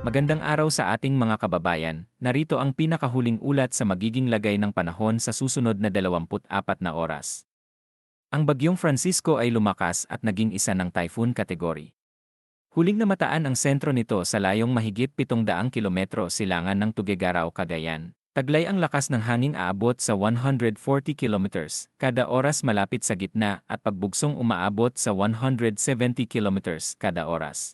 Magandang araw sa ating mga kababayan. Narito ang pinakahuling ulat sa magiging lagay ng panahon sa susunod na 24 na oras. Ang bagyong Francisco ay lumakas at naging isa ng typhoon category. Huling namataan ang sentro nito sa layong mahigit 700 kilometro silangan ng Tuguegarao, Cagayan. Taglay ang lakas ng hangin aabot sa 140 kilometers kada oras malapit sa gitna at pagbugsong umaabot sa 170 kilometers kada oras.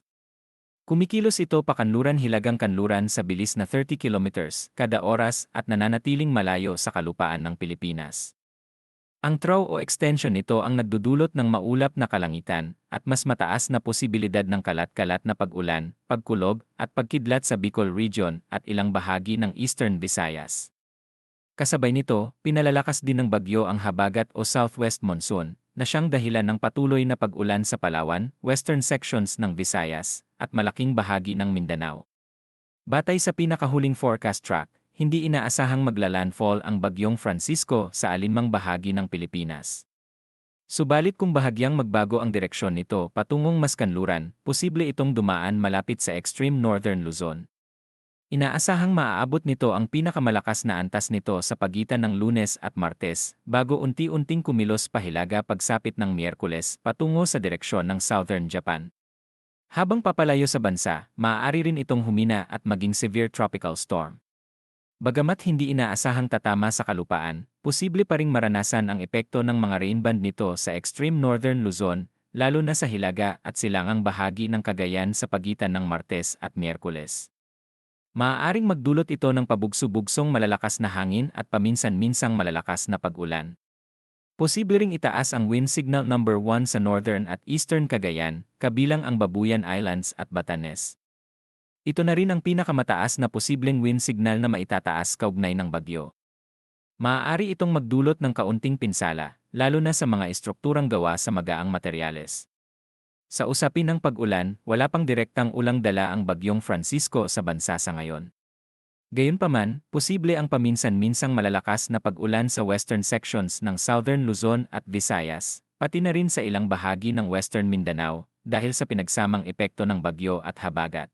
Kumikilos ito pakanluran hilagang kanluran sa bilis na 30 kilometers kada oras at nananatiling malayo sa kalupaan ng Pilipinas. Ang throw o extension nito ang nagdudulot ng maulap na kalangitan at mas mataas na posibilidad ng kalat-kalat na pag-ulan, pagkulog at pagkidlat sa Bicol Region at ilang bahagi ng Eastern Visayas. Kasabay nito, pinalalakas din ng bagyo ang habagat o southwest monsoon na siyang dahilan ng patuloy na pag-ulan sa Palawan, western sections ng Visayas at malaking bahagi ng Mindanao. Batay sa pinakahuling forecast track, hindi inaasahang maglalandfall ang bagyong Francisco sa alinmang bahagi ng Pilipinas. Subalit kung bahagyang magbago ang direksyon nito patungong mas kanluran, posible itong dumaan malapit sa extreme northern Luzon. Inaasahang maaabot nito ang pinakamalakas na antas nito sa pagitan ng Lunes at Martes, bago unti-unting kumilos pahilaga pagsapit ng Miyerkules patungo sa direksyon ng southern Japan. Habang papalayo sa bansa, maaari rin itong humina at maging severe tropical storm. Bagamat hindi inaasahang tatama sa kalupaan, posible pa ring maranasan ang epekto ng mga rainband nito sa extreme northern Luzon, lalo na sa Hilaga at silangang bahagi ng Cagayan sa pagitan ng Martes at Miyerkules. Maaaring magdulot ito ng pabugso-bugsong malalakas na hangin at paminsan-minsang malalakas na pag-ulan. Posible ring itaas ang wind signal number 1 sa northern at eastern Cagayan, kabilang ang Babuyan Islands at Batanes. Ito na rin ang pinakamataas na posibleng wind signal na maitataas kaugnay ng bagyo. Maaari itong magdulot ng kaunting pinsala, lalo na sa mga estrukturang gawa sa magaang materyales. Sa usapin ng pag-ulan, wala pang direktang ulang dala ang bagyong Francisco sa bansa sa ngayon. Gayunpaman, posible ang paminsan-minsang malalakas na pag-ulan sa western sections ng southern Luzon at Visayas, pati na rin sa ilang bahagi ng western Mindanao, dahil sa pinagsamang epekto ng bagyo at habagat.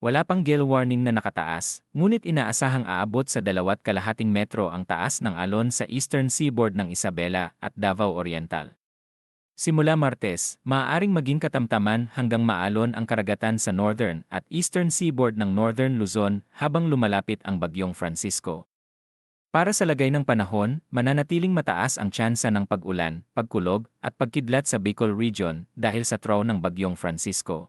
Wala pang gale warning na nakataas, ngunit inaasahang aabot sa 2.5 metro ang taas ng alon sa eastern seaboard ng Isabela at Davao Oriental. Simula Martes, maaaring maging katamtaman hanggang maalon ang karagatan sa northern at eastern seaboard ng northern Luzon habang lumalapit ang bagyong Francisco. Para sa lagay ng panahon, mananatiling mataas ang tsansa ng pag-ulan, pagkulog at pagkidlat sa Bicol Region dahil sa throw ng bagyong Francisco.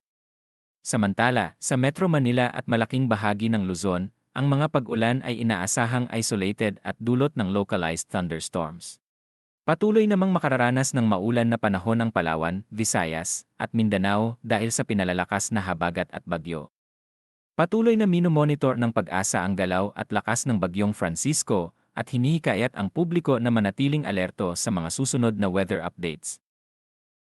Samantala, sa Metro Manila at malaking bahagi ng Luzon, ang mga pag-ulan ay inaasahang isolated at dulot ng localized thunderstorms. Patuloy namang makararanas ng maulan na panahon ang Palawan, Visayas, at Mindanao dahil sa pinalalakas na habagat at bagyo. Patuloy na minomonitor ng Pag-asa ang galaw at lakas ng bagyong Francisco at hinihikayat ang publiko na manatiling alerto sa mga susunod na weather updates.